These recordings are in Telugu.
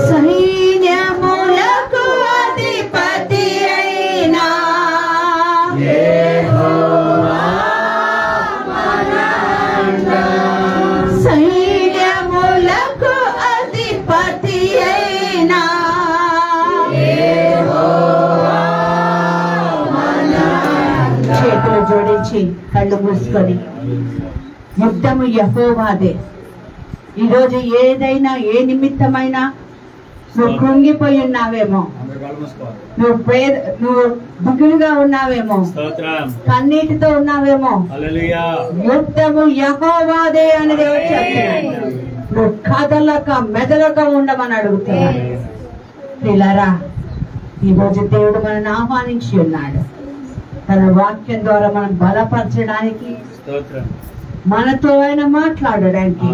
సైన్యములకు అధిపతి అయినా యెహోవా మన అండ. సైన్యములకు అధిపతి అయినా యెహోవా మన అండ. చేతులు జోడించి కళ్ళు మూసుకొని యుద్ధము యెహోవాదే. ఈరోజు ఏదైనా ఏ నిమిత్తమైనా నువ్వు కృంగిపోయి ఉన్నావేమో, నువ్వు దిగులుగా ఉన్నావేమో, కన్నీటితో ఉన్నావేమో, యుద్ధము యెహోవాదే అని దేవుడు చెప్తున్నాడు. నువ్వు కదలక మెదలక ఉండమని అడుగుతున్నాడు. పిల్లరా, ఈరోజు దేవుడు మనల్ని ఆహ్వానించి ఉన్నాడు. తన వాక్యం ద్వారా మనం బలపరచడానికి, మనతో ఆయన మాట్లాడడానికి,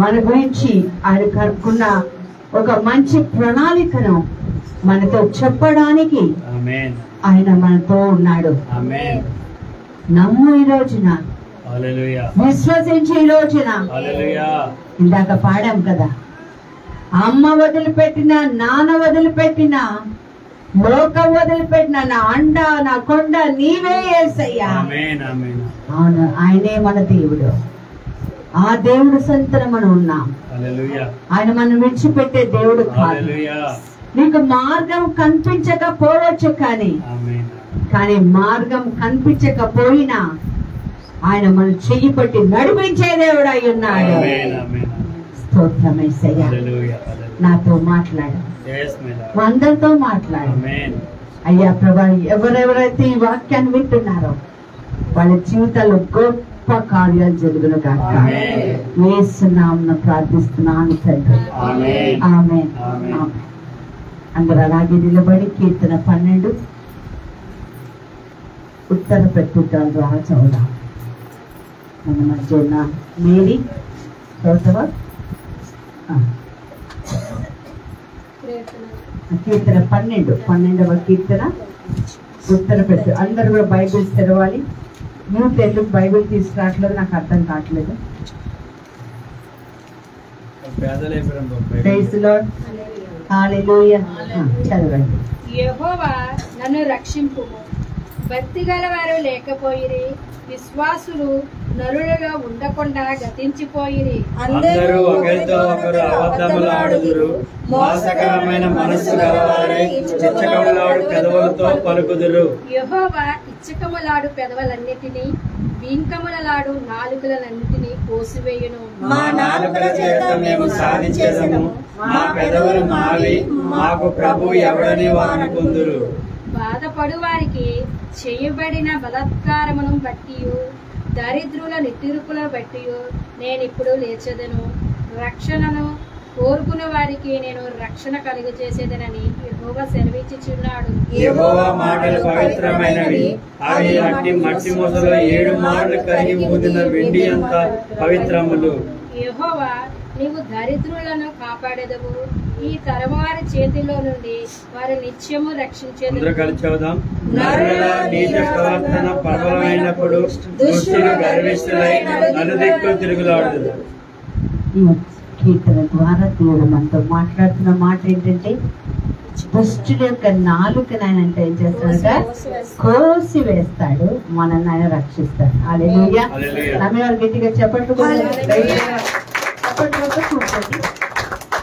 మన గురించి ఆయన కనుక్కున్న ఒక మంచి ప్రణాళికను మనతో చెప్పడానికి ఆయన మనతో ఉన్నాడు. నమ్ము ఈ రోజున, విశ్వసించి ఈ రోజున. ఇందాక పాడాం కదా, అమ్మ వదిలిపెట్టిన, నాన్న వదిలిపెట్టిన, లోకం వదిలిపెట్టిన, నా అండ నా కొండ నీవే యేసయ్యా. అవును, ఆయనే మన దేవుడు. ఆ దేవుడు సంతరం మనం ఉన్నాం. ఆయన మనం విడిచిపెట్టే దేవుడు కాదు. నీకు మార్గం కనిపించకపోవచ్చు, కానీ మార్గం కనిపించకపోయినా ఆయన మనం చెయ్యి పట్టి నడిపించే దేవుడు అయి ఉన్నాడు. స్తోత్రం యేసయ్యా. నాతో మాట్లాడు, అందరితో మాట్లాడు అయ్యా. ప్రభా, ఎవరెవరైతే ఈ వాక్యాన్ని వింటున్నారో వాళ్ళ జీవితాల్లో గొప్ప కార్యాలు జరుగును గాక. యేసు నామమున ప్రార్థిస్తున్నాను తండ్రి. ఆమేన్. అందరూ అలాగే నిలబడి కీర్తన 12 ఉత్తర ప్రత్యుత్తరాల ద్వారా చదువుదాం. మన మధ్య మేరీ చదువుతావా? కీర్తన 12వ కీర్తన ఉత్తర ప్రతి. అందరూ కూడా బైబిల్స్ తెరవాలి. నువ్వు తెలుగు బైబిల్ తీసుకురావట్లేదు, నాకు అర్థం కావట్లేదు. చదవండి. యెహోవా నన్ను రక్షింపుము, భక్తి గల వారు లేకపోయిరి, విశ్వాసులు నరులుగా ఉండకుండా గతించిపోయిరి. అందరూ ఒకరితో ఒకరు అబద్ధములాడుదురు, మోసకరమైన మనస్సు గలవారై ఇచ్చకములాడు పెదవులతో పలుకుదురు. యెహోవా ఇచ్చకములాడు పెదవులన్నిటినీ, వీంకములలాడు నాలుకలన్నిటినీ కోసివేయును. మా నాలుకల చేత మేము సాధించేదము, మా పెదవులు మావి, మాకు ప్రభు ఎవడని వారనుకుందురు. బాధపడు వారికి చేయబడిన బలాత్కారమును బట్టి, దరిద్రుల నిట్టూర్పులను బట్టి నేనిప్పుడు లేచెదను. రక్షణను కోరుకునే వారికి నేను రక్షణ కలుగజేసేదనని యెహోవా సెలవిచ్చుచున్నాడు. యెహోవా మాటలు పవిత్రమైనవి, అవి మట్టి మొదలు 7 మార్లు కరిగి ఊదిన వెండి అంత పవిత్రములు. యెహోవా, నీవు దరిద్రులను కాపాడెదవు, ఈ తరవారి చేతిలో నుండి వారు నిత్యము రక్షించేదవు. నరుల నీచ ప్రవర్తన ప్రబలమైనప్పుడు దుష్టులు గర్విష్ఠులై నలుదిక్కులు తిరుగులాడుదురు. కీర్తన ద్వారా దేవుడు మనతో మాట్లాడుతున్న మాట ఏంటంటే, దుష్టుల యొక్క నాలుకను ఆయన అంటే ఏం చేస్తాడంట? కోసి వేస్తాడు, మనల్ని ఆయన రక్షిస్తాడు. హల్లెలూయా. నమ్మేవారు గట్టిగా చెప్పట్లు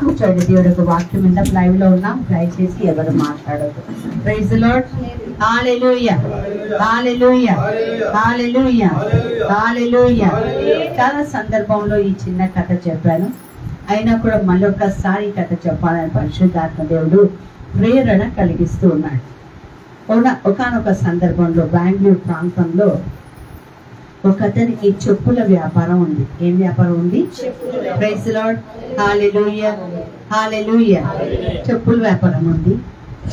కూర్చోండి. దేవుడు ఒక వాక్యం మీద లైవ్ లో ఉన్నాం, దయచేసి ఎవరు మాట్లాడదు. Praise the lord. Hallelujah, hallelujah, hallelujah, hallelujah. చాలా సందర్భంలో ఈ చిన్న కథ చెప్పాను, అయినా కూడా మళ్ళొకసారి కథ చెప్పాలని పరిశుద్ధాత్మ దేవుడు ప్రేరణ కలిగిస్తూ ఉన్నాడు. ఒకానొక సందర్భంలో బెంగళూరు ప్రాంతంలో ఒక అతనికి చెప్పుల వ్యాపారం ఉంది. ఏం వ్యాపారం ఉంది? Praise the lord. Hallelujah, hallelujah. చెప్పుల వ్యాపారం ఉంది.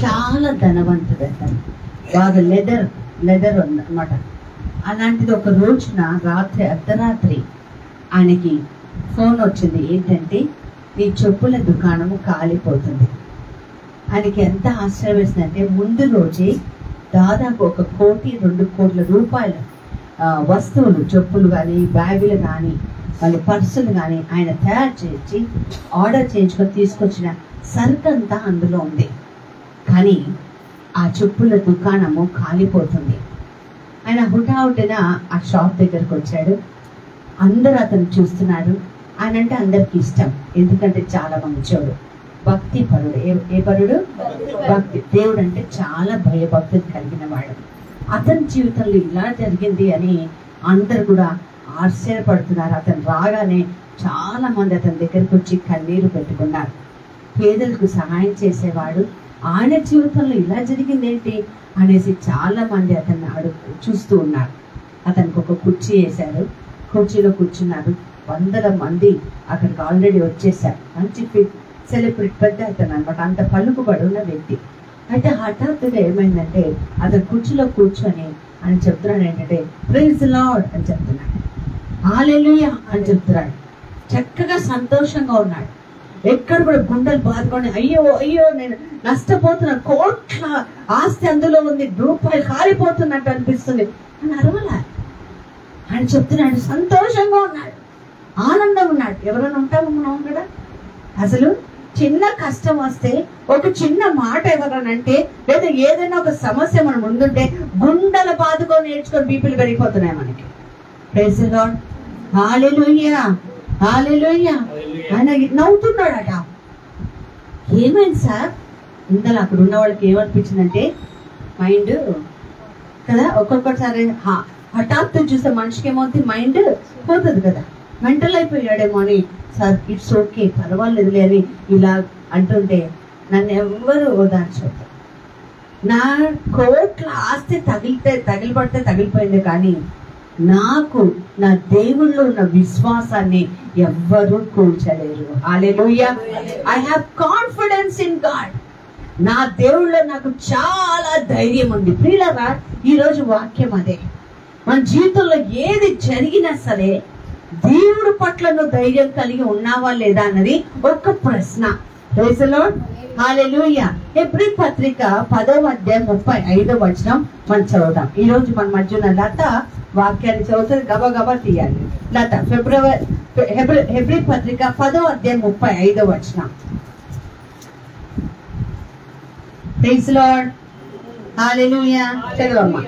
చాలా ధనవంతుడు అతను, బాగా లెదర్ ఉంది అన్నమాట. అలాంటిది ఒక రోజున అర్ధరాత్రి ఆయనకి ఫోన్ వచ్చింది. ఏంటంటే, నీ చెప్పుల దుకాణము కాలిపోతుంది. ఆయనకి ఎంత ఆశ్చర్యం వేసిందంటే, ముందు రోజే దాదాపు 1 కోటి 2 కోట్ల రూపాయల వస్తువులు, చెప్పులు కానీ బ్యాగులు కానీ వాళ్ళ పర్సులు కానీ ఆయన తయారు చేసి ఆర్డర్ చేయించుకొని తీసుకొచ్చిన సరుకంతా అందులో ఉంది. కానీ ఆ చెప్పుల దుకాణము కాలిపోతుంది. ఆయన హుటాహుటిన ఆ షాప్ దగ్గరకు వచ్చాడు. అందరూ అతను చూస్తున్నారు. ఆయన అంటే అందరికి ఇష్టం, ఎందుకంటే చాలా మంచోడు, భక్తి పరుడు. ఏ పరుడు? భక్తి. దేవుడు అంటే చాలా భయభక్తులు కలిగిన వాడు. అతని జీవితంలో ఇలా జరిగింది అని అందరు కూడా ఆశ్చర్యపడుతున్నారు. అతను రాగానే చాలా మంది అతని దగ్గరకు వచ్చి కన్నీరు పెట్టుకున్నారు. పేదలకు సహాయం చేసేవాడు, ఆయన జీవితంలో ఇలా జరిగింది ఏంటి అనేసి చాలా మంది అతన్ని చూస్తూ ఉన్నారు. అతనికి ఒక కుర్చీ వేశారు, కుర్చీలో కూర్చున్నారు. వందల మంది అక్కడికి ఆల్రెడీ వచ్చేసారు. మంచి సెలబ్రిటీ పెద్ద అతను అనమాట, అంత పలుకుబడి ఉన్న వ్యక్తి. అయితే హఠాత్తుగా ఏమైందంటే అతను కుర్చీలో కూర్చొని అని చెప్తున్నాడు ఏంటంటే ప్రైజ్ ది లార్డ్ అని చెప్తున్నాడు, హల్లెలూయా అని చెప్తున్నాడు. చక్కగా సంతోషంగా ఉన్నాడు. ఎక్కడ కూడా గుండెలు బాదుకొని అయ్యో అయ్యో నేను నష్టపోతున్నా, కోట్ల ఆస్తి అందులో ఉంది, రూపాయలు కాలిపోతున్నట్టు అనిపిస్తుంది అని అరవలా. ఆయన చెప్తున్నాడు, సంతోషంగా ఉన్నాడు, ఆనందం ఉన్నాడు. ఎవరైనా ఉంటాము మనం కదా, అసలు చిన్న కష్టం వస్తే ఒక చిన్న మాట ఎవరనంటే లేదా ఏదైనా ఒక సమస్య మనం ముందుంటే గుండెల బాదుకొని నేర్చుకొని బీపీలు పెరిగిపోతున్నాయి మనకి. ప్రైజ్ ది లార్డ్, హల్లెలూయా హల్లెలూయా. ఆయన నవ్వుతున్నాడట. ఏమైంది సార్? ఇంతలో అక్కడ ఉన్న వాళ్ళకి ఏమనిపించిందంటే మైండ్ కదా, ఒక్కొక్కసారి హఠాత్తు చూస్తే మనిషికి ఏమవుతుంది, మైండ్ పోతుంది కదా, మెంటల్ అయిపోయాడేమో అని. సార్ ఇట్స్ ఓకే, పర్వాలేదులే అని ఇలా అంటుంటే నన్ను ఎవ్వరు ఓదార్చొద్దు. నా కోట్ల ఆస్తి తగిలిపడితే తగిలిపోయింది, కానీ నాకు నా దేవుళ్ళు ఉన్న విశ్వాసాన్ని ఎవ్వరూ కూల్చలేరు. Hallelujah. I have confidence in God. నా దేవుళ్ళో నాకు చాలా ధైర్యం ఉంది. ప్రియులారా, ఈరోజు వాక్యం అదే. మన జీవితంలో ఏది జరిగినా సరే దేవుడు పట్ల నువ్వు ధైర్యం కలిగి ఉన్నావా లేదా అన్నది ఒక ప్రశ్న. ప్రైజ్ ది లార్డ్, హల్లెలూయా. హెబ్రీ పత్రిక 10వ అధ్యాయం 35వ వచనం మనం చదువుదాం. ఈ రోజు మన మధ్యన లత వాక్యాన్ని చదువుతుంది, గబగబా తీయాలి. లత హెబ్రీ పత్రిక 10వ అధ్యాయం 35వ వచనం. Praise the lord, hallelujah. చదవమ్మా.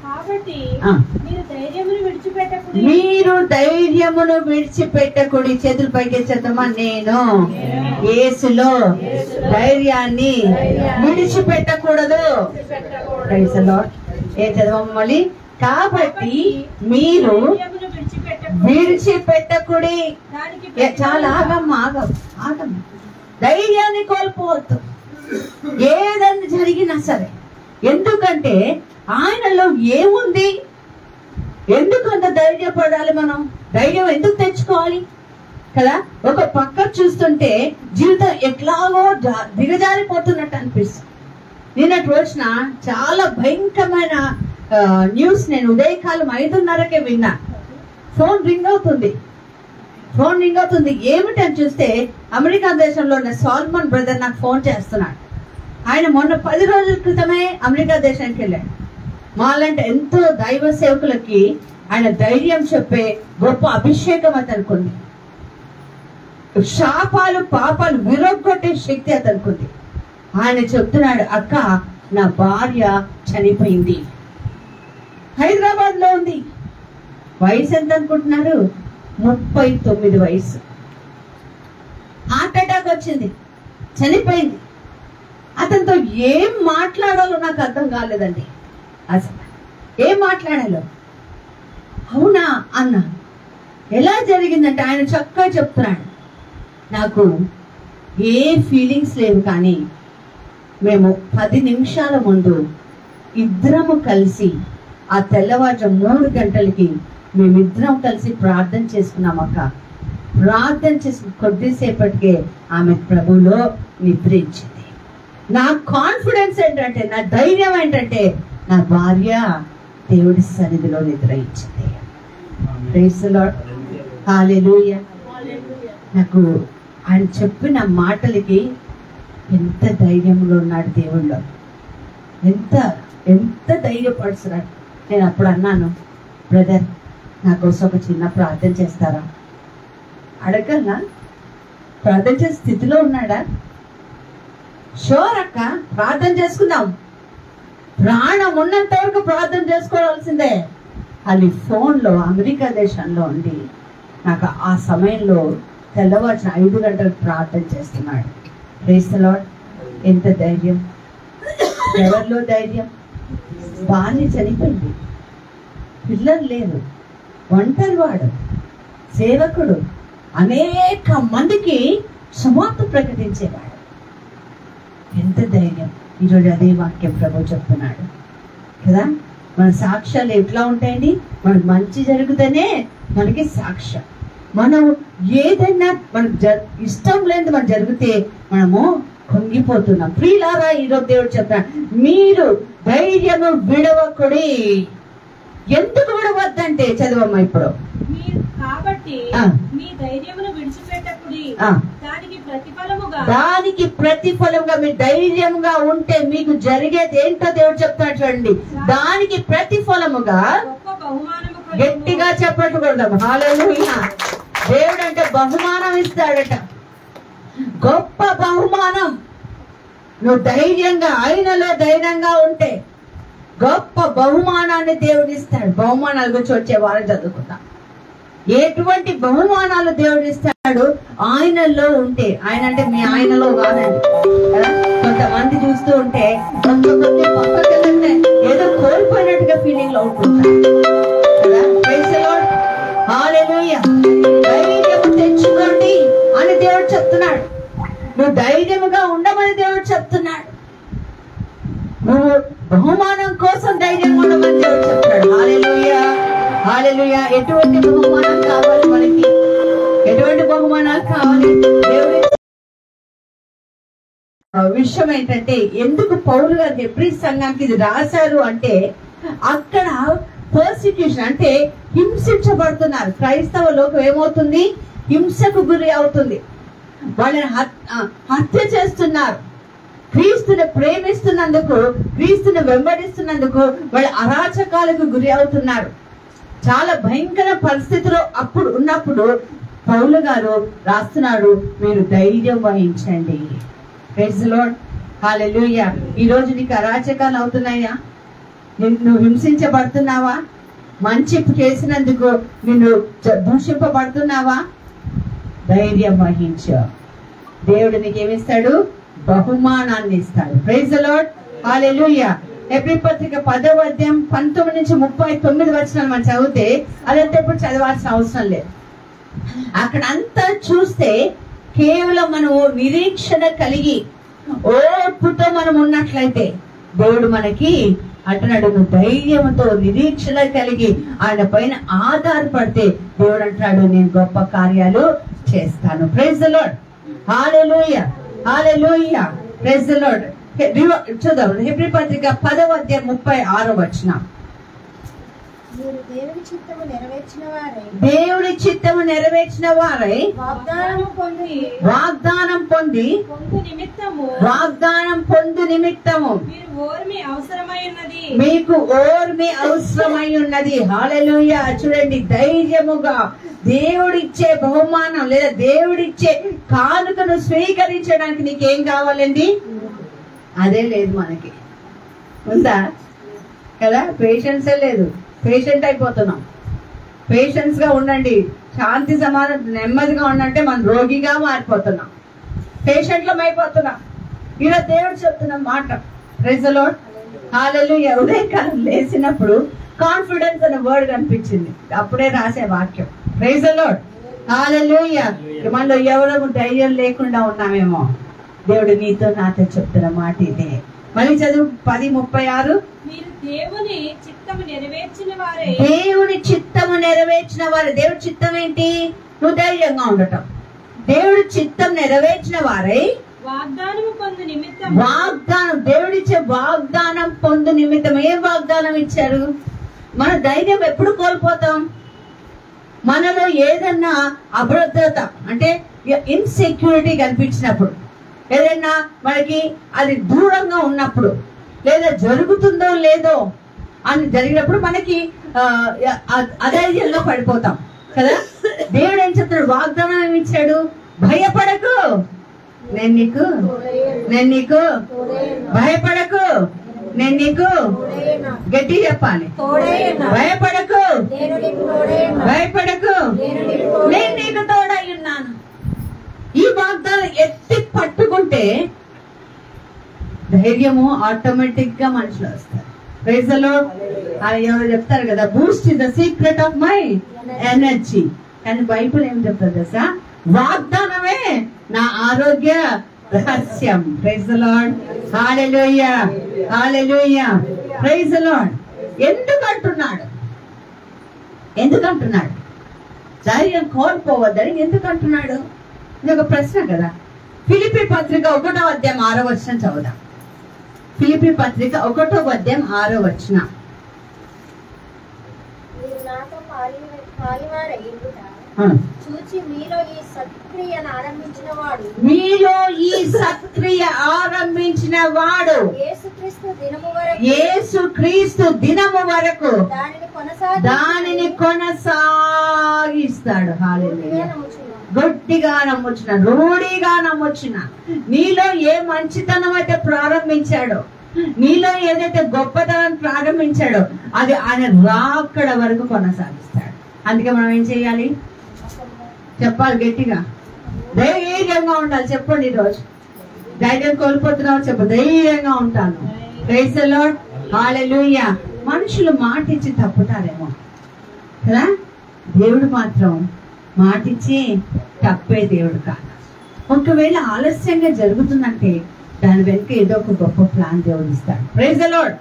కాబట్టి ఆ. మీరు ధైర్యమును విడిచిపెట్టకుడి. చేతులు పైకెత్తమ్మా. నేను యేసులో ధైర్యాన్ని విడిచిపెట్టకూడదు. Praise the lord. ఏం చదవమ్మా మళ్ళీ? కాబట్టి మీరు విడిచిపెట్టకుడి. చాలా ఆగమ్మ. ధైర్యాన్ని కోల్పోవద్దు ఏదన్నా జరిగినా సరే. ఎందుకంటే ఆయనలో ఏముంది? ఎందుకంత ధైర్యపడాలి? మనం ధైర్యం ఎందుకు తెచ్చుకోవాలి కదా? ఒక పక్క చూస్తుంటే జీవితం ఎట్లాగో దిగజారిపోతున్నట్టు అనిపిస్తుంది. నిన్నటి రోజున చాలా భయంకరమైన న్యూస్ నేను ఉదయకాలం 5:30కే విన్నా. ఫోన్ రింగ్ అవుతుంది. ఏమిటని చూస్తే అమెరికా దేశంలో ఉన్న సాల్మన్ బ్రదర్ నాకు ఫోన్ చేస్తున్నాడు. ఆయన మొన్న 10 రోజుల క్రితమే అమెరికా దేశానికి వెళ్ళాడు. మాలాంటి ఎంతో దైవ సేవకులకి ఆయన ధైర్యం చెప్పే గొప్ప అభిషేకం అతనుకుంది. శాపాలు పాపాలు విరగొట్టే శక్తి అతనుకుంది. ఆయన చెప్తున్నాడు, అక్క నా భార్య చనిపోయింది, హైదరాబాద్ లో ఉంది. వయసు ఎంత అనుకుంటున్నారు? 39 వయసు. హార్ట్ అటాక్ వచ్చింది, చనిపోయింది. అతనితో ఏం మాట్లాడాలో నాకు అర్థం కాలేదండి. అసలు ఏం మాట్లాడాలో. అవునా అన్న. ఎలా జరిగిందంటే ఆయన చక్కగా చెప్తున్నాడు, నాకు ఏ ఫీలింగ్స్ లేవు, కానీ మేము 10 నిమిషాల ముందు ఇద్దరము కలిసి ఆ తెల్లవారు 3 గంటలకి మేమిద్దరం కలిసి ప్రార్థన చేసుకున్నాం అక్క. ప్రార్థన చేసిన కొద్దిసేపటికే ఆమె ప్రభులో నిద్రించింది. నా కాన్ఫిడెన్స్ ఏంటంటే, నా ధైర్యం ఏంటంటే, నా భార్య దేవుడి సన్నిధిలో నిద్రించింది. Praise the lord, hallelujah. నాకు ఆయన చెప్పిన మాటలకి ఎంత ధైర్యంలో ఉన్నాడు దేవుళ్ళో, ఎంత ధైర్యపడుతున్నాడు. నేను అప్పుడు అన్నాను, బ్రదర్ నా కోసం ఒక చిన్న ప్రార్థన చేస్తారా? అడగన్నా? ప్రార్థన చేసే స్థితిలో ఉన్నాడా? షూర్ అక్క, ప్రార్థన చేసుకుందాం. ప్రాణం ఉన్నంత వరకు ప్రార్థన చేసుకోవాల్సిందే. అది ఫోన్లో అమెరికా దేశంలో ఉండి నాకు ఆ సమయంలో తెల్లవారున 5 గంటలకు ప్రార్థన చేస్తున్నాడు. Praise the lord. ఎంత ధైర్యం! ఎవరిలో ధైర్యం? భార్య చనిపోయింది, పిల్లలు లేరు, ఒంటరి వాడు, సేవకుడు, అనేక మందికి సువార్త ప్రకటించేవాడు. ఎంత ధైర్యం! ఈరోజు అదే వాక్యం ప్రభు చెప్తున్నాడు కదా. మన సాక్ష్యాలు ఎట్లా ఉంటాయండి? మనకు మంచి జరిగితేనే మనకి సాక్ష్యం. మనం ఏదైనా మనకు ఇష్టం లేనిది మనకు జరిగితే మనము కుంగిపోతున్నాం. ప్రియులారా, ఈరోజు దేవుడు చెప్తాడు, మీరు ధైర్యము విడవకుడి. ఎందుకు విడవద్దంటే చదవమ్మా ఇప్పుడు. కాబట్టి మీ ధైర్యమును విడిచిపెట్టకుడి, దానికి ప్రతిఫలముగా మీరు ధైర్యంగా ఉంటే మీకు జరిగేది ఏంటో దేవుడు చెప్తాడు చూడండి. దానికి ప్రతిఫలముగా గట్టిగా చెప్పకూడదు. హల్లెలూయా. దేవుడు అంటే బహుమానం ఇస్తాడట, గొప్ప బహుమానం. నువ్వు ధైర్యంగా ఆయనలో ధైర్యంగా ఉంటే గొప్ప బహుమానాన్ని దేవుడు ఇస్తాడు. బహుమానాల గురించి వచ్చే వారం చదువుకుందాం. ఎటువంటి బహుమానాలు దేవుడు ఇస్తాడు? ఆయనలో ఉంటే. ఆయన అంటే మీ ఆయనలో కాదండి కదా. కొంతమంది చూస్తూ ఉంటే పక్కకెళ్ళంటే ఏదో కోల్పోయినట్టుగా ఫీలింగ్ లో ఉంటుంటారు కదా. Praise the lord. హల్లెలూయా. ధైర్యము తెచ్చుకోండి అని దేవుడు చెప్తున్నాడు. నువ్వు ధైర్యముగా ఉండమని దేవుడు చెప్తున్నాడు. నువ్వు బహుమానం కోసం ధైర్యంగా ఉండమని దేవుడు చెప్తున్నాడు. హల్లెలూయా, హల్లెలూయా. ఎటువంటి బహుమానం కావాలి మనకి? ఎటువంటి బహుమానాలు కావాలి? దేవుడి విషయం ఏంటంటే, ఎందుకు పౌలు గారు హెబ్రీ సంఘానికి ఇది రాశారు అంటే, అక్కడ పర్సిక్యూషన్ అంటే హింసించబడుతున్నారు. క్రైస్తవ లోకం ఏమవుతుంది? హింసకు గురి అవుతుంది. వాళ్ళని హత్య చేస్తున్నారు. క్రీస్తుని ప్రేమిస్తున్నందుకు, క్రీస్తుని వెంబడిస్తున్నందుకు వాళ్ళ అరాచకాలకు గురి అవుతున్నారు. చాలా భయంకర పరిస్థితిలో అప్పుడు ఉన్నప్పుడు పౌలు గారు రాస్తున్నాడు, మీరు ధైర్యం వహించండి. Praise the lord. హల్లెలూయా. ఈ రోజు నీకు అరాచకాలు అవుతున్నాయా? నువ్వు హింసించబడుతున్నావా? మంచి చేసినందుకు నిన్ను దూషింపబడుతున్నావా? ధైర్యం వహించు. దేవుడు నీకేమిస్తాడు? బహుమానాన్ని ఇస్తాడు. Praise the lord. హల్లెలూయా. హెబ్రీ పత్రిక 10వ అధ్యాయం 19 నుంచి 39 వచనాలు మనం చదివితే, అదంతా ఇప్పుడు చదవాల్సిన అవసరం లేదు. అక్కడ అంతా చూస్తే కేవలం మనము నిరీక్షణ కలిగి ఓర్పుతో మనం ఉన్నట్లయితే దేవుడు మనకి అంటున్నాడు, నువ్వు ధైర్యంతో నిరీక్షణ కలిగి ఆయన పైన ఆధారపడితే దేవుడు అంటున్నాడు, నేను గొప్ప కార్యాలు చేస్తాను. Praise the lord. Hallelujah, hallelujah. Praise the lord. చూద్దాం హెబ్రీ పత్రిక 10వ అధ్యాయం 36వ వచనం. దేవుడి చిత్తము నెరవేర్చిన వారై వాగ్దానం పొంది నిమిత్తము మీకు ఓర్మి అవసరమై ఉన్నది. హల్లెలూయా. చూడండి, ధైర్యముగా దేవుడిచ్చే బహుమానం లేదా దేవుడిచ్చే కానుకను స్వీకరించడానికి నీకేం కావాలండి? అదే లేదు మనకి. ఉందా కదా? పేషెన్సే లేదు. పేషెంట్ అయిపోతున్నాం. పేషెన్స్ గా ఉండండి, శాంతి సమాధానం నెమ్మదిగా ఉండంటే మనం రోగిగా మారిపోతున్నాం, పేషెంట్లం అయిపోతున్నాం. ఇలా దేవుడు చెప్తున్న మాట. Praise the lord. హల్లెలూయా. ఉదయకాలం లేచినప్పుడు కాన్ఫిడెన్స్ అనే వర్డ్ కనిపించింది, అప్పుడే రాసే వాక్యం. Praise the lord. హల్లెలూయా. మనలో ఎవరము ధైర్యం లేకుండా ఉన్నామేమో, దేవుడు నీతో నాతో చెప్తున్న మాట ఇదే. మళ్ళీ చదువు 10:36. దేవుని చిత్తము నెరవేర్చిన వారే. దేవుడి చిత్తము నెరవేర్చిన వారే. దేవుడి చిత్తం ఏంటి? నువ్వు ధైర్యంగా ఉండటం. దేవుడి చిత్తం నెరవేర్చిన వారై వాగ్దానం పొందు నిమిత్తం. వాగ్దానం, దేవుడిచ్చే వాగ్దానం పొందు నిమిత్తం. ఏం వాగ్దానం ఇచ్చారు? మన ధైర్యం ఎప్పుడు కోల్పోతాం? మనలో ఏదన్నా అభద్రత అంటే ఇన్సెక్యూరిటీ కనిపించినప్పుడు, ఏదైనా మనకి అది దూరంగా ఉన్నప్పుడు, లేదా జరుగుతుందో లేదో అని జరిగినప్పుడు మనకి అధైర్యంలో పడిపోతాం కదా. దేవుడు ఏం చెప్తాడు? వాగ్దానం ఏమి ఇచ్చాడు? భయపడకు, నేను నీకు భయపడకు, నేను నీకు గట్టి చెప్పాలి, భయపడకు, భయపడకు, నేను నీకు తోడై ఉన్నాను. ఈ వాగ్దానం ఎత్తి పట్టుకుంటే ధైర్యము ఆటోమేటిక్ గా మనుషులు వస్తారు. Praise the Lord. అది ఎవరు చెప్తారు కదా, boost is the secret of my energy. కానీ బైబిల్ ఏం చెప్తారు తెలుసా? వాగ్దానమే నా ఆరోగ్య రహస్యం. Praise the lord. Hallelujah, hallelujah, praise the Lord. ఎందుకంటున్నాడు ధైర్యం కోల్పోవద్దని ఎందుకంటున్నాడు? ఇది ఒక ప్రశ్న కదా. ఫిలిప్పీ పత్రిక 1వ అధ్యాయం 6వ వచనం చదువుదాం. ఫిలిప్పీ పత్రిక 1వ అధ్యాయం 6వ వచనం. చూచి మీలో ఈ సత్క్రియను ఆరంభించిన వాడు యేసుక్రీస్తు దినము వరకు దానిని కొనసాగిస్తాడు. హల్లెలూయా. గట్టిగా నమ్మొచ్చిన, రూఢిగా నమ్మొచ్చిన, నీలో ఏ మంచితనం అయితే ప్రారంభించాడో, నీలో ఏదైతే గొప్పతనం ప్రారంభించాడో అది ఆయన రాకడ వరకు కొనసాగిస్తాడు. అందుకే మనం ఏం చేయాలి? చెప్పాలి గట్టిగా, ధైర్యంగా ఉండాలి. చెప్పండి, ఈరోజు ధైర్యం కోల్పోతున్నావు చెప్పు, ధైర్యంగా ఉంటాను. Praise the lord. హల్లెలూయా. మనుషులు మాట ఇచ్చి తప్పుతారేమో కదా, దేవుడు మాత్రం మాటిచ్చి తప్పే దేవుడు కాదు. ఒకవేళ ఆలస్యంగా జరుగుతుందంటే దాని వెనుక ఏదో ఒక గొప్ప ప్లాన్ దేవుడు ఇస్తాడు. Praise the lord.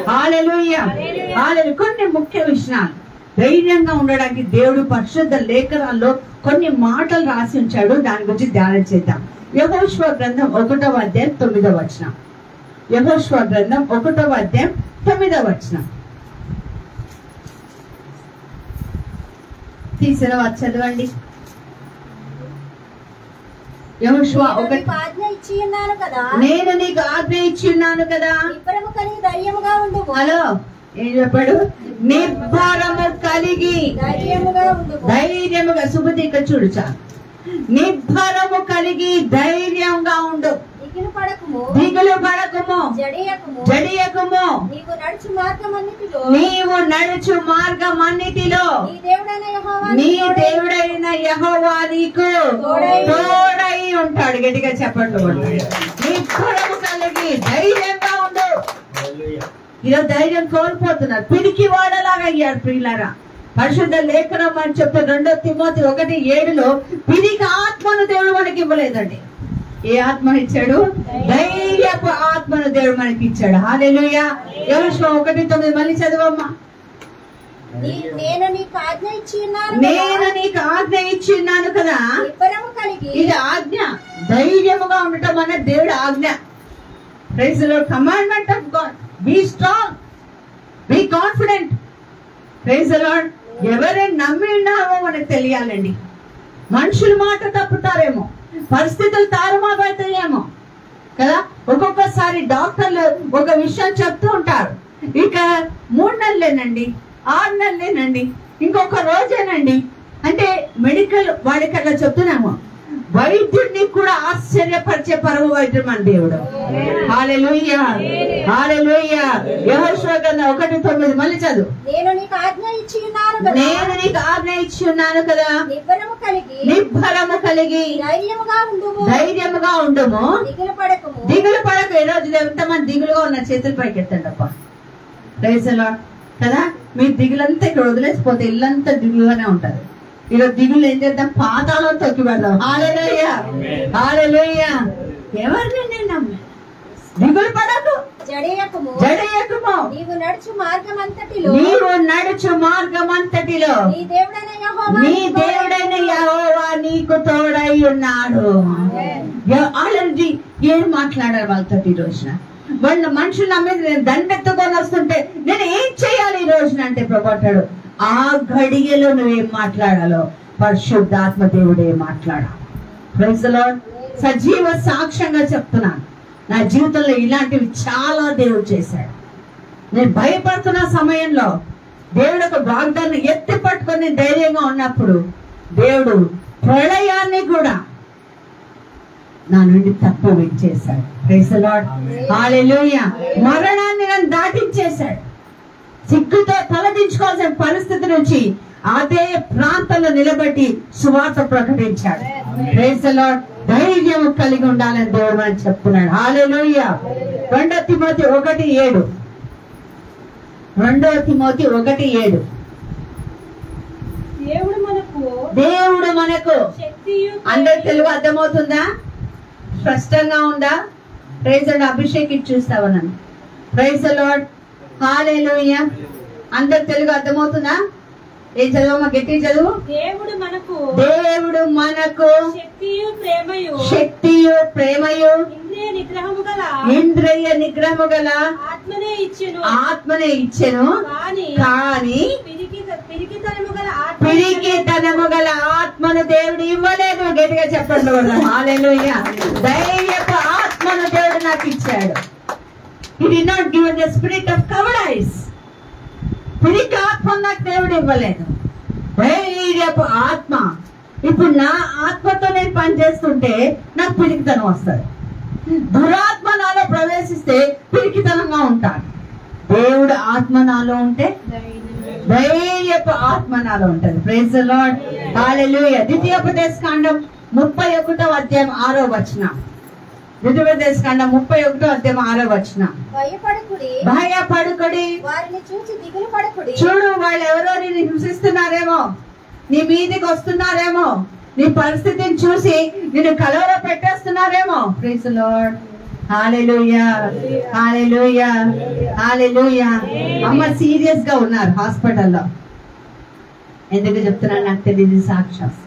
Hallelujah, hallelujah. కొన్ని ముఖ్య విషయాలు ధైర్యంగా ఉండడానికి దేవుడు పరిశుద్ధ లేఖనాల్లో కొన్ని మాటలు రాసి ఉంచాడు. దాని గురించి ధ్యానం చేద్దాం. యెహోషువ గ్రంథం 1వ అధ్యాయం 9వ వచనం. యెహోషువ గ్రంథం 1వ అధ్యాయం 9వ వచనం. తీసిన వారు చదవండి. యెహోషువ 1, నేను నీకు ఆజ్ఞ ఇచ్చి ఉన్నాను కదా. హలో, ఏం చెప్పాడు? నిబ్బరము కలిగి ధైర్యముగా. సుబుద్ధి ఇక్కడ చూడు చాలు. నిబ్బరము కలిగి ధైర్యంగా ఉండు, దిగులు పడకుము, జడియకుము. నీవు నడుచు మార్గమన్నిటిలో నీ దేవుడైన యెహోవా నీకు తోడై ఉంటాడు. గట్టిగా చెప్పండి. నిబ్బరము కలిగి ధైర్యంగా ఉండు. ఈరోజు ధైర్యం కోల్పోతున్నారు, పిరికి వాడలాగా అయ్యారు. ప్రియులారా, పరిశుద్ధ లేఖనం అని చెప్తే 2 తిమోతి 1:7 పిరికి ఆత్మను దేవుడు మనకి ఇవ్వలేదండి. ఏ ఆత్మను ఇచ్చాడు? ధైర్యపు ఆత్మను దేవుడు మనకి ఇచ్చాడు. హల్లెలూయా. యెహోషువ 1:9 మళ్ళీ చదవమ్మా. నేను నీకు ఆజ్ఞ ఇచ్చి ఉన్నాను కదా. ఇది ఆజ్ఞ. ధైర్యముగా ఉండటం అనే దేవుడు ఆజ్ఞ. Praise the lord. Commandment of God. Be strong, be confident. Praise the lord. ఎవరైనా నమ్మి ఉన్నారో మనకు తెలియాలండి. మనుషుల మాట తప్పుతారేమో, పరిస్థితులు తారుమారైతాయేమో కదా. ఒక్కొక్కసారి డాక్టర్లు ఒక విషయం చెప్తూ ఉంటారు, ఇక 3 నెలలేనండి, 6 నెలలేనండి, ఇంకొక రోజేనండి అంటే మెడికల్ వాడికి అట్లా చెప్తున్నాము. వైద్యుడిని కూడా ఆశ్చర్యపరిచే పరమ వైద్యుడు మన దేవుడు. హల్లెలూయా, హల్లెలూయా. యెహోషువ గ్రంథం 1:9 మళ్ళీ చదువు. నేను నీకు ఆజ్ఞ ఇచ్చి ఉన్నాను కదా. నిబ్బరము కలిగి ధైర్యముగా ఉండుము, దిగులు పడకు. ఈ రోజు ఎంతమంది దిగులుగా ఉన్న చేతుల పైకి ఎత్తండి అప్ప. ప్రైజ్ ది లార్డ్ కదా. మీ దిగులంతా ఇక్కడ వదిలేసిపోతే ఇల్లంతా దిగులుగానే ఉంటది. ఈరోజు దిగులు ఏం చేద్దాం? పాతాళం తొక్కి పెడదాం. హల్లెలూయా, హల్లెలూయా. ఎవరిని నేను నమ్మ, దిగులు పడకు, జడియకుము. నీవు నడుచు మార్గమంతటిలో నీ దేవుడైన యెహోవా నీకు తోడై ఉన్నాడు. ఆల్రెడీ ఏం మాట్లాడారు వాళ్ళతో ఈ రోజున? వాళ్ళ మనుషుల మీద నేను దండెత్తుకొని వస్తుంటే నేను ఏం చేయాలి ఈ రోజున అంటే ప్రభు అంటాడు, ఆ ఘడియలో నువ్వేం మాట్లాడాలో పరిశుద్ధాత్మ దేవుడే మాట్లాడాలి. Praise the lord. సజీవ సాక్ష్యంగా చెప్తున్నాను, నా జీవితంలో ఇలాంటివి చాలా దేవుడు చేశాడు. నేను భయపడుతున్న సమయంలో దేవుడు ఒక వాగ్దానం ఎత్తి పట్టుకొని ధైర్యంగా ఉన్నప్పుడు దేవుడు ప్రళయాన్ని కూడా నా నుండి తప్పించేశాడు. Praise the lord. హల్లెలూయా. మరణాన్ని నన్ను దాటించేశాడు. సిగ్గుతో తలదించుకోవాల్సిన పరిస్థితి నుంచి అదే ప్రాంతంలో నిలబెట్టి సువార్త ప్రకటించాడు. Praise the lord. ధైర్యం కలిగి ఉండాలని దేవుడు మనకు చెప్తున్నాడు. హల్లెలూయా. 2 తిమోతి 1:7. 2 తిమోతి 1:7. దేవుడు మనకు అందరికి తెలుగు అర్థమవుతుందా? స్పష్టంగా ఉందా? Praise the lord. అభిషేక్ చూస్తావా నన్ను? Praise the lord. హల్లెలూయా. అందరికి తెలుగు అర్థమవుతుందా? ఏం చదువమ్మా? గట్టి చదువు. దేవుడు మనకు శక్తియు ప్రేమయు ఇంద్రియ నిగ్రహము గల ఆత్మనే ఇచ్చెను కానీ పిరికితనము గల ఆత్మను దేవుడు ఇవ్వలేదు. గట్టిగా చెప్పండి. హల్లెలూయా. ధైర్యపు ఆత్మను దేవుడు నాకు ఇచ్చాడు. He did not give the spirit of cowardice. పిరికి ఆత్మ నాకు దేవుడు ఇవ్వలేదు. ధైర్యపు ఆత్మ. ఇప్పుడు నా ఆత్మతో నేను పనిచేస్తుంటే నాకు పిరికితనం వస్తుంది. దురాత్మ నాలో ప్రవేశిస్తే పిరికితనంగా ఉంటాను. దేవుడు ఆత్మ నాలో ఉంటే ధైర్యపు ఆత్మ నాలో ఉంటుంది. Praise the lord. హల్లెలూయా. ద్వితీయోపదేశకాండం 31వ అధ్యాయం 6వ వచనం. ద్వితీయోపదేశకాండం 31వ అధ్యాయం 6వ వచనం. భయపడుకుడి. చూడు, వాళ్ళు ఎవరో నిన్ను హింసిస్తున్నారేమో, నీ మీదికి వస్తున్నారేమో, నీ పరిస్థితిని చూసి నిన్ను కలవర పెట్టేస్తున్నారేమో. Praise the lord. Hallelujah. Hallelujah. Hallelujah. అమ్మ సీరియస్ గా ఉన్నారు హాస్పిటల్లో. ఎందుకు చెప్తున్నాను నాకు తెలియదు. సాక్షాత్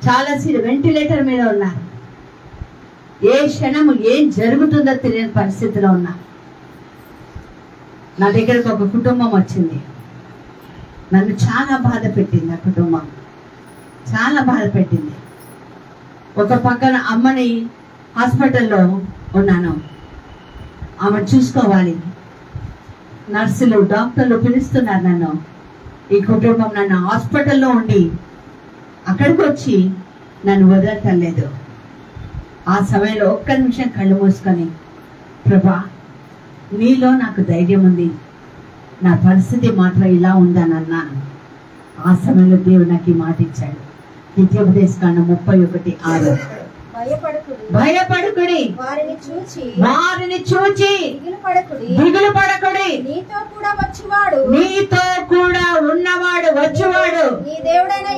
చాలా వెంటిలేటర్ మీద ఉన్నారు. ఏ క్షణము ఏం జరుగుతుందో తెలియని పరిస్థితిలో ఉన్నారు. నా దగ్గరకు ఒక కుటుంబం వచ్చింది. నన్ను చాలా బాధ పెట్టింది. ఆ కుటుంబం చాలా బాధ పెట్టింది. ఒక పక్కన అమ్మని హాస్పిటల్లో ఉన్నాను, ఆమె చూసుకోవాలి. నర్సులు డాక్టర్లు పిలుస్తున్నారు నన్ను. ఈ కుటుంబం నన్ను హాస్పిటల్లో ఉండి అక్కడికి వచ్చి నన్ను వదలటలేదు. ఆ సమయంలో ఒక్క నిమిషం కళ్ళు మూసుకొని, ప్రభా నీలో నాకు ధైర్యం ఉంది, నా పరిస్థితి మాత్రం ఇలా ఉందని అన్నాను. ఆ సమయంలో దేవుడు నాకు ఈ మాట ఇచ్చాడు. ద్వితీయోపదేశకాండం 31:6. భయపడుకుడి. వారిని చూచి దిగులు పడకుడి. నీతో కూడా ఉన్నవాడు వచ్చువాడు నీ దేవుడైన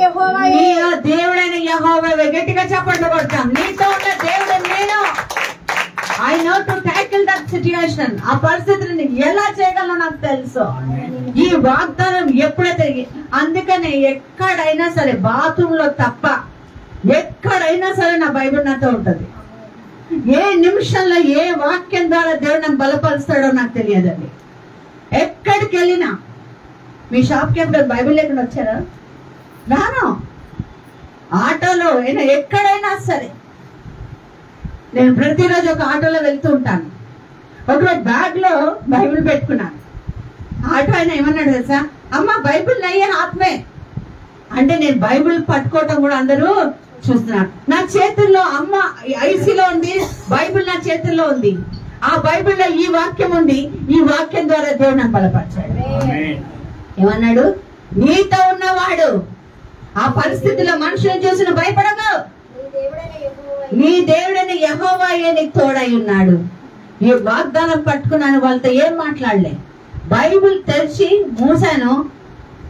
యెహోవా. గట్టిగా చెప్పండి కొడతాం. నీతో ఉన్న దేవుడు నేను. I know to tackle that situation. ఆ పరిస్థితిని ఎలా చేయగలను నాకు తెలుసు. ఈ వాగ్దానం ఎప్పుడైతే, అందుకనే ఎక్కడైనా సరే, బాత్రూమ్ లో తప్ప ఎక్కడైనా సరే నా బైబిల్ నాతో ఉంటది. ఏ నిమిషంలో ఏ వాక్యం ద్వారా దేవుడు నన్ను బలపరుస్తాడో నాకు తెలియదండి. ఎక్కడికి వెళ్ళినా, మీ షాప్కి ఎప్పుడు బైబిల్ లేకుండా వచ్చారా? రాను. ఆటోలో అయినా ఎక్కడైనా సరే నేను ప్రతిరోజు ఒక ఆటోలో వెళ్తూ ఉంటాను. ఒకరోజు బ్యాగ్ లో బైబిల్ పెట్టుకున్నాను. ఆటో అయినా ఏమన్నాడు తెలుసా? అమ్మ బైబిల్ నయ్యే ఆత్మే అంటే నేను బైబిల్ పట్టుకోవటం కూడా అందరూ చూస్తున్నారు. నా చేతుల్లో అమ్మ ఐసీలో ఉంది, బైబిల్ నా చేతుల్లో ఉంది. ఆ బైబిల్లో ఈ వాక్యం ఉంది. ఈ వాక్యం ద్వారా దేవుడు నన్ను బలపరిచాడు. ఏమన్నాడు? నీతో ఉన్నవాడు. ఆ పరిస్థితిలో మనుషులను చూసిన భయపడకు, నీ దేవుడైన యెహోవాయే నీకు తోడై ఉన్నాడు. ఈ వాగ్దానం పట్టుకున్నాను. వాళ్ళతో ఏం మాట్లాడలే. బైబిల్ తెరిచి మూసాను,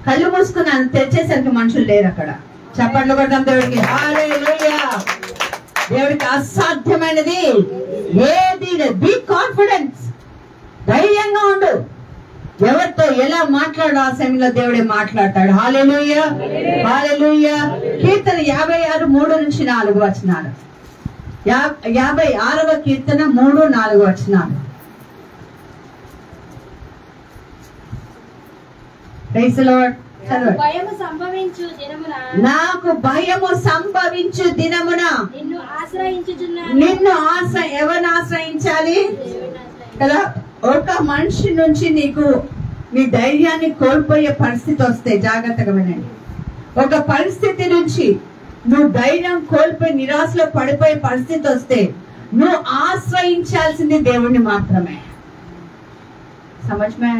కళ్ళు మూసుకున్నాను. తెరిచేసరికి మనుషులు లేరు అక్కడ. చప్పట్లు కొడతాం దేవుడికి. హల్లెలూయా. దేవుడికి అసాధ్యమైనది ఏది లేదు. Be confidence. ధైర్యంగా ఉండు. ఎవరితో ఎలా మాట్లాడు ఆ సమయంలో దేవుడే మాట్లాడతాడు. హల్లెలూయా. హల్లెలూయా. కీర్తన 56:3-4 వచనాలు. 56వ కీర్తన 3-4 వచనాలు. Praise the lord. నాకు భయము సంభవించు దినమున నిన్ను ఎవరిని ఆశ్రయించాలి కదా? ఒక మనిషి నుంచి నీకు నీ ధైర్యాన్ని కోల్పోయే పరిస్థితి వస్తే జాగ్రత్తగా వినండి. ఒక పరిస్థితి నుంచి నువ్వు ధైర్యం కోల్పోయి నిరాశలో పడిపోయే పరిస్థితి వస్తే నువ్వు ఆశ్రయించాల్సింది దేవుణ్ణి మాత్రమే. సమజ్మే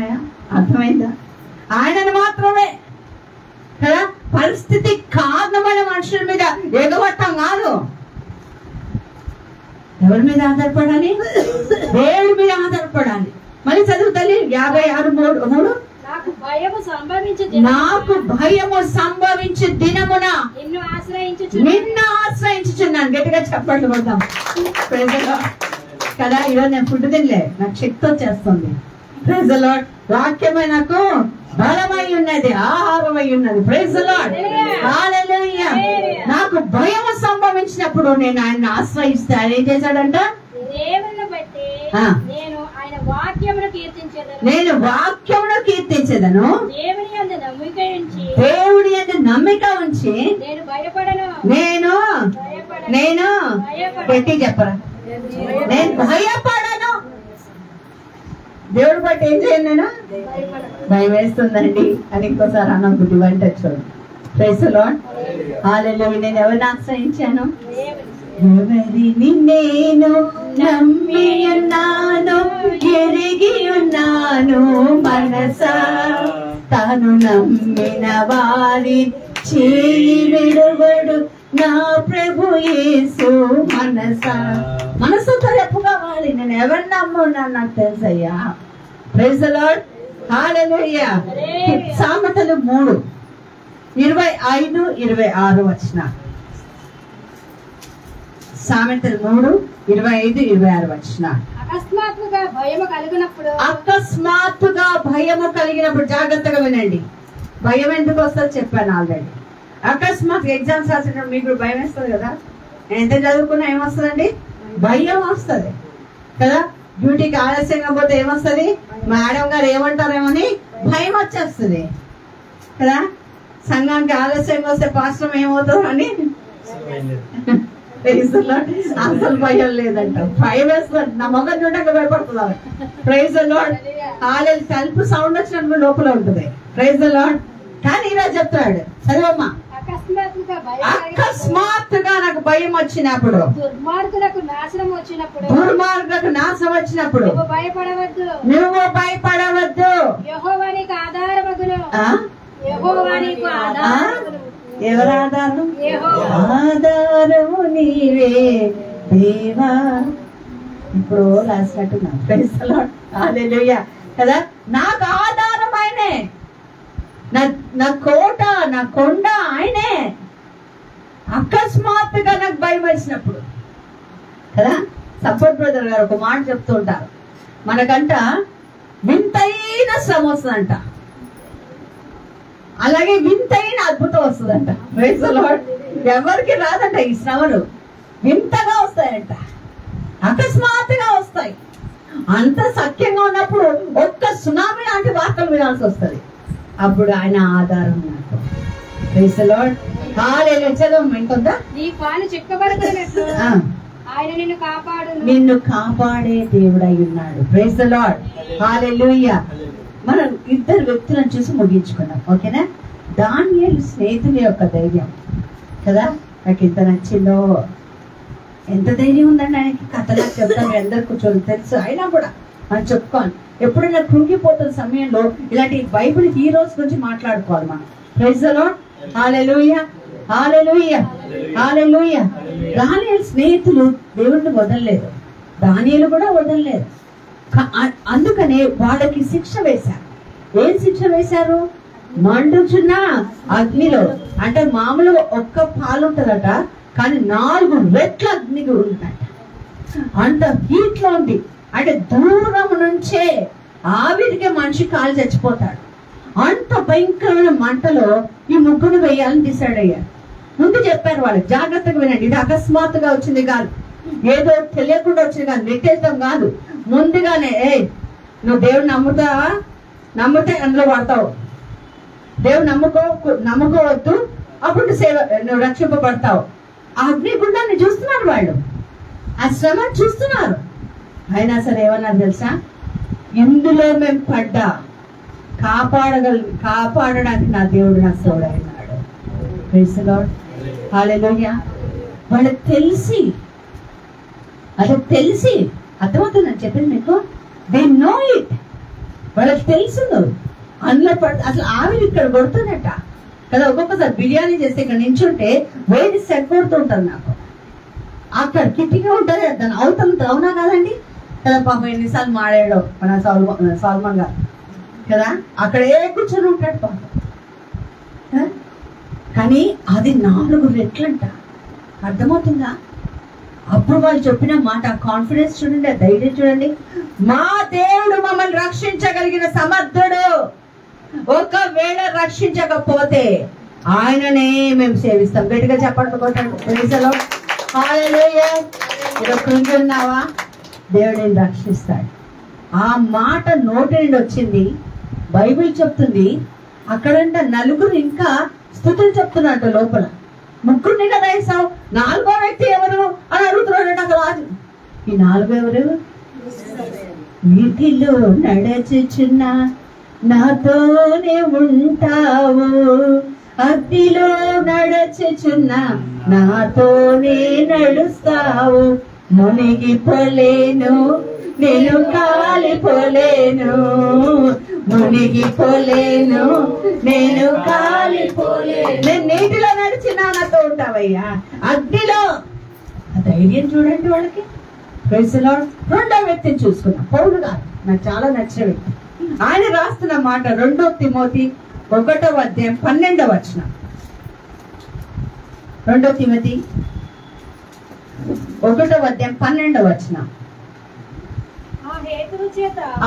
అర్థమైందా? ఆయనను మాత్రమే కదా. పరిస్థితి కారణమైన మనుషుల మీద ఎగవట్టం కాదు. ఎవరి మీద ఆధారపడాలి? దేవుడి మీద ఆధారపడాలి. మళ్ళీ చదువుతాలి 56:3. నాకు భయము సంభవించే దినమున నిన్ను ఆశ్రయించుచున్నాను. గట్టిగా చప్పట్లు కొడతాం కదా. ఈరోజు నేను ఫుడ్ తినలే, నాకు శక్తి వచ్చేస్తుంది. Praise the Lord. వాక్యమే నాకు బలమై ఉన్నది, ఆహారమై ఉన్నది. Praise the lord. హల్లెలూయా. నాకు భయం సంభవించినప్పుడు నేను ఆయన ఆశ్రయిస్తే ఆయన ఏం చేశాడంట? దేవుని బట్టి నేను ఆయన వాక్యమును కీర్తించెదను. దేవుని యందు నమ్మిక ఉంచి నేను పెట్టి చెప్పరా, నేను భయపడను. దేవుడు బట్టి ఏం చేయను, నేను భయం వేస్తుందండి అని ఇంకోసారి అన్నప్పుడు వంట చూడు. Praise the lord. హల్లెలూయా. నేను ఎవరిని ఆశ్రయించాను? ఎవరిని నేను నమ్మి ఉన్నాను, ఎరిగి ఉన్నాను మనసా. తాను నమ్మిన వారి చేయి విడువడు నా ప్రభు యేసు మనసా. మనసుతో చెప్పు కావాలి. నేను ఎవరిని నమ్మున్నాను నాకు తెలుసయ్యా. Praise the lord. హల్లెలూయా. సామెతలు 3:25-26 వచనాలు. సామెతలు 3:25-26 వచనాలు. అకస్మాత్తుగా భయము కలిగినప్పుడు జాగ్రత్తగా వినండి. భయం ఎందుకు వస్తుంది చెప్పాను ఆల్రెడీ. అకస్మాత్ ఎగ్జామ్స్ రాసినప్పుడు మీకు భయం వేస్తుంది కదా. ఎంత చదువుకున్నా ఏమొస్తుందండి? భయం వస్తుంది కదా. డ్యూటీకి ఆలస్యంగా పోతే ఏమొస్తుంది? మేడం గారు ఏమంటారేమని భయం వచ్చేస్తుంది కదా. సంఘానికి ఆలస్యంగా వస్తే పాస్టర్ ఏమవుతుందో అని అసలు భయం లేదంట. భయం వేస్తుంది. నా మొగం చూడక భయపడుతున్నారు. Praise the lord. ఆలయ తలుపు సౌండ్ వచ్చినప్పుడు లోపల ఉంటుంది. Praise the lord. కానీ ఇలా చెప్తాడు, చదవమ్మా. అకస్మాత్తుగా నాకు భయం వచ్చినప్పుడు, దుర్మార్గులకు నాశనం వచ్చినప్పుడు నువ్వు భయపడవద్దు. యెహోవా నీకు ఆధారమగును. ఎవరు ఆధారం? ఆధారము నీవే దేవా. ఇప్పుడు రాసినట్టున్నా. Praise the lord. హల్లెలూయా కదా. నాకు ఆధారం ఆయనే, నా కోట, నా కొండ ఆయనే. అకస్మాత్తుగా నాకు భయం వేసినప్పుడు కదా. సపోర్ట్ బ్రదర్ గారు ఒక మాట చెప్తూ ఉంటారు, మనకంట వింతైన శ్రమ వస్తుందంట, అలాగే వింతైన అద్భుతం వస్తుందంట. Praise the lord. ఎవరికి రాదంట ఈ శ్రమలు, వింతగా వస్తాయంట, అకస్మాత్తుగా వస్తాయి. అంత సఖ్యంగా ఉన్నప్పుడు ఒక్క సునామీ లాంటి వార్తలు వినాల్సి వస్తుంది. అప్పుడు ఆయన ఆధారం నాకు. Praise the lord. హల్లెలూయా. చదవమ్మా ఇంకొందా. నీ పాలు చిక్కబడకున్నట్లు ఆయన నిన్ను కాపాడే దేవుడై ఉన్నాడు. Praise the lord. హల్లెలూయా. మనం ఇద్దరు వ్యక్తులను చూసి ముగించుకున్నాం. ఓకేనా. దానియేలు స్నేహితుల యొక్క ధైర్యం కదా నాకు ఎంత నచ్చిందో. ఎంత ధైర్యం ఉందండి ఆయనకి. కథలా చెప్తాను, అందరు కూర్చొని తెలుసు, అయినా కూడా మనం చెప్పుకోవాలి. ఎప్పుడైనా కృంగిపోతున్న సమయంలో ఇలాంటి బైబిల్ హీరోస్ గురించి మాట్లాడుకోవాలి మనం. Praise the lord. Hallelujah. Hallelujah. Hallelujah. దానియేలు స్నేహితులు దేవుడిని వదలలేదు, దానియేలు కూడా వదలలేదు. అందుకనే వాళ్ళకి శిక్ష వేశారు. ఏం శిక్ష వేశారు? మండుచున్న అగ్నిలో. అంటే మామూలుగా ఒక్క పాలు ఉంటుందట, కానీ 4 రెట్ల అగ్ని ఉంటుందట. అంత హీట్ లో ఉంది. అంటే దూరం నుంచే ఆవిరికే మనిషి కాలు చచ్చిపోతాడు. అంత భయంకరమైన మంటలో ఈ ముగ్గురు వేయాలని డిసైడ్ అయ్యారు. ముందు చెప్పారు వాళ్ళకి, జాగ్రత్తగా వినండి, ఇది అకస్మాత్తుగా వచ్చింది కాదు, ఏదో తెలియకుండా వచ్చింది కాదు, నెట్టేస్తాం కాదు. ముందుగానే నువ్వు దేవుడు నమ్ముతావా? నమ్మితే అందులో పడతావు. దేవుడు నమ్ముకోవద్దు, అప్పుడు నువ్వు రక్షింపబడతావు. ఆ అగ్నిగుండాన్ని చూస్తున్నారు వాళ్ళు, ఆ శ్రమ చూస్తున్నారు. అయినా సరే ఏమన్నారు తెలుసా? ఇందులో మేము పడ్డా కాపాడడానికి నా దేవుడు నాకు తోడైనాడు. Praise the lord. హల్లెలూయా. వాళ్ళకి తెలిసి అర్థమవుతుందని చెప్పింది మీకు. They know it. వాళ్ళకి తెలుసు అందులో అసలు ఆవిడ ఇక్కడ కొడుతున్నట్ట కదా. ఒక్కొక్కసారి బిర్యానీ చేస్తే ఇక్కడ నించుంటే వేడి సెట్ కొడుతుంటుంది నాకు. అక్కడ కిట్టిగా ఉంటుంది దాని అవుతుంది. అవునా కాదండి కదా. పాపం ఎన్నిసార్లు మాడాడో మన సాల్మన్ గారు కదా. అక్కడే కూర్చొని ఉంటాడు పాపం. కానీ అది 4 రెట్లంట. అర్థమవుతుందా? అప్పుడు వాళ్ళు చెప్పిన మాట, కాన్ఫిడెన్స్ చూడండి, ఆ ధైర్యం చూడండి. మా దేవుడు మమ్మల్ని రక్షించగలిగిన సమర్థుడు. ఒకవేళ రక్షించకపోతే ఆయననే మేము సేవిస్తాం. గట్టిగా చెప్పకపోతాడు. కృంగున్నావా? దేవుడిని రక్షిస్తాడు. ఆ మాట నోటి నుండి వచ్చింది. బైబిల్ చెప్తుంది అక్కడంట 4 ఇంకా స్తుతులు చెప్తున్నట్టు లోపల. 3 కదా వేసావు, 4వ వ్యక్తి ఎవరు అని అడుగుతున్నాడు అక్కడ రాజు. ఈ 4 ఎవరు? వీటిలో నడచుచున్న నాతోనే ఉంటావు, అగ్నిలో నడచుచున్న నాతోనే నడుస్తావు, మునిగిపోలేను నేను కాలిపోలేను, మునిగిపోలేను నేను కాలిపోలేను. నేను నీటిలో నడిచినా నాతో ఉంటావయ్యా, అగ్నిలో. ఆ ధైర్యం చూడండి వాళ్ళకి. Praise the lord. 2వ వ్యక్తిని చూసుకున్నాం, పౌలు గారు. నాకు చాలా నచ్చిన వ్యక్తి. ఆయన రాస్తున్న మాట 2 తిమోతి 1వ అధ్యాయం 12వ వచనం. 2 తిమోతి 1వ అధ్యాయం 12వ వచనం.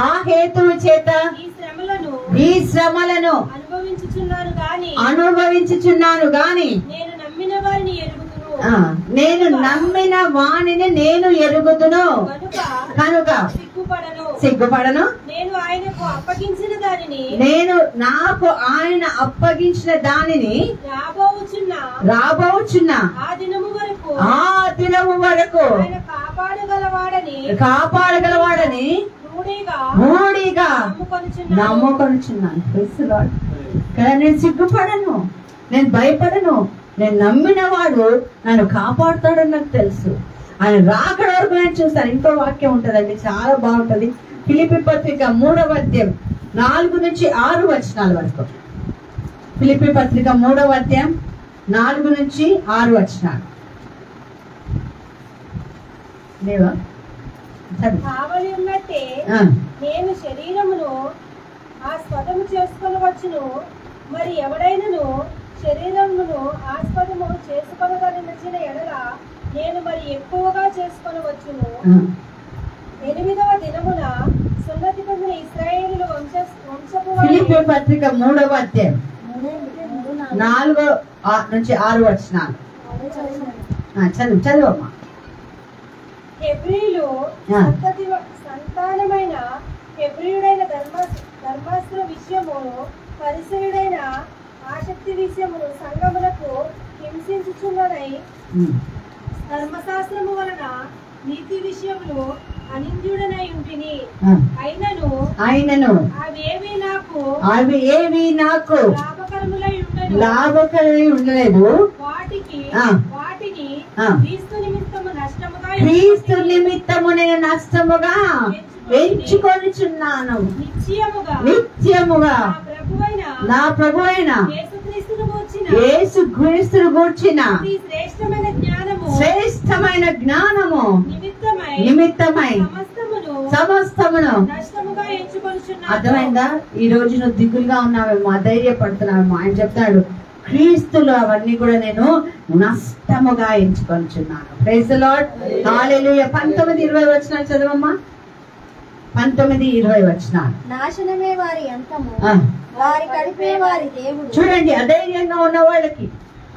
ఆ హేతువు చేత ఈ శ్రమలను అనుభవించుచున్నాను గాని నేను నమ్మిన వాణిని నేను ఎరుగుదును కనుక సిగ్గుపడను. నేను నాకు ఆయన అప్పగించిన దానిని రాబోచున్న ఆ దినము వరకు కాపాడగలవాడని మూడిగా నమ్ముకొనుచున్నాను. కదా, నేను సిగ్గుపడను, నేను భయపడను. నేను నమ్మిన వాడు నన్ను కాపాడుతాడని నాకు తెలుసు. ఆయన రాకడ వరకు నేను చూస్తాను. ఇంకో వాక్యం ఉంటదండి, చాలా బాగుంటది. ఫిలిప్పీ పత్రిక 3వ అధ్యాయం 4 నుంచి 6 వచనాల వరకు. ఫిలిప్పీ పత్రిక 3వ అధ్యాయం 4 నుంచి 6 వచనాలు. లేవా? కావలి ఉన్నట్టే నేను శరీరమును ఆస్పదము చేసుకొనవచ్చును, మరి ఎవడైనను శరీరమును ఆస్పదము చేసుకొనగలిగిన ఎడల నేను మరి ఎక్కువగా చేసుకొనవచ్చును. 8వ దినమున సున్నతి పొందిన ఇశ్రాయేలు వంశపు ఫిలిప్పీ పత్రిక 3వ అధ్యాయం 4 నుంచి 6 వచనాలు. చదువమ్మా. హెబ్రీలు సంతానమైన హెబ్రీయుడైన ధర్మాస్త్ర విషయమును పరిసయుడైన ఆసక్తి విషయమును సంగములకు హింసించుచున్నదై ధర్మశాస్త్రము వలన నీతి విషయములు అనింద్యుడనై ఉంటిని. అయినను అవి ఏవి నాకు లాభకరమై ఉండలేదు. వాటిని క్రీస్తు నిమిత్తము నేను నష్టముగా ఎంచుకొనిచున్నాను. నిత్యముగా నా ప్రభువైన యేసుక్రీస్తును గూర్చిన శ్రేష్టమైన జ్ఞానము నిమిత్తమై సమస్తమును. అర్థమైందా? ఈ రోజు నువ్వు దిగులుగా ఉన్నావేమో, అధైర్యపడుతున్నావేమో. ఆయన చెప్తాడు క్రీస్తులో అవన్నీ కూడా నేను నష్టముగా ఎంచుకొనిచున్నాను. Praise the lord. హల్లెలూయా. 19-20 వచనాలు చదవమ్మా. 19-20 వచనాలు. నాశనమే వారి అంతము, వారి కడిపే వారి దేవుడు. చూడండి, అధైర్యంగా ఉన్న వాళ్ళకి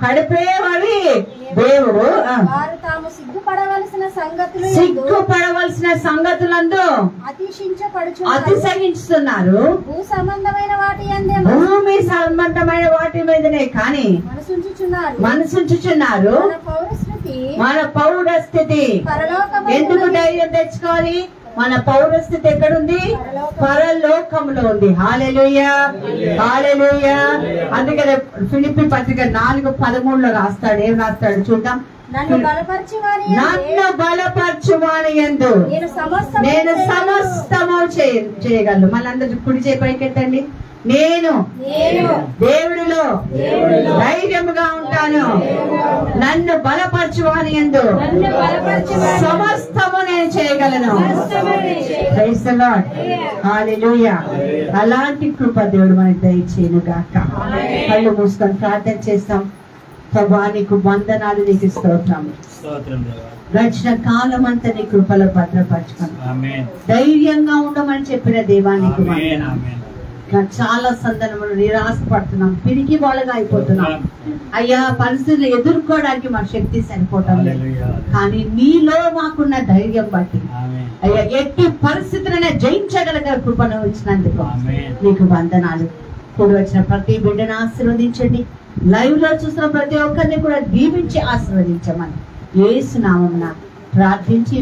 కడిపేవాడి దేవుడు. వారు తాము సిగ్గుపడవలసిన సంగతులందు అతిశయించుతున్నారు. భూమి సంబంధమైన వాటి మీదనే కానీ మనసుంచుచున్నారు. మన పౌరస్థితి ఎందుకు ధైర్యం తెచ్చుకోవాలి? మన పౌరస్థితి ఎక్కడుంది? పరలోకంలో ఉంది. హల్లెలూయా, హల్లెలూయా. అందుకనే ఫిలిప్పీ పత్రిక 4:13 రాస్తాడు. ఏం రాస్తాడు చూద్దాం. నన్ను బలపరచువాని యందు నేను సమస్తము చేయగలను. మళ్ళీ కుడి చేయి పైకెత్తండి. నేను దేవుడిలో ధైర్యముగా ఉంటాను. నన్ను బలపరచువాని యందు సమస్తము నేను చేయగలను. ప్రైజ్ ది లార్డ్, హల్లెలూయా. అలాంటి కృప దేవుడు మనకి దయచేయును గాక. కళ్ళు మూసుకొని ప్రార్థన చేస్తాం. ప్రభువా నీకు వందనాలు, నీకు స్తోత్రం. గడిచిన కాలం అంతా నీ కృపలో భద్రపరచుకుని ధైర్యంగా ఉండమని చెప్పిన దేవానికి చాలా సందర్భంలో నిరాశపడుతున్నాం, పిరికి వాళ్ళగా అయిపోతున్నాం. అయ్యా పరిస్థితులు ఎదుర్కోవడానికి మా శక్తి సరిపోవటం లేదు. కానీ నీలో మాకున్న ధైర్యం బట్టి అయ్యా ఎట్టి పరిస్థితులనే జయించగలిగే కృపను ఇచ్చినందుకు నీకు వందనాలు. కూడి వచ్చిన ప్రతి బిడ్డను ఆశీర్వదించండి. లైవ్ లో చూసిన ప్రతి ఒక్కరిని కూడా దీవించి ఆశీర్వదించమని యేసు నామమున ప్రార్థించి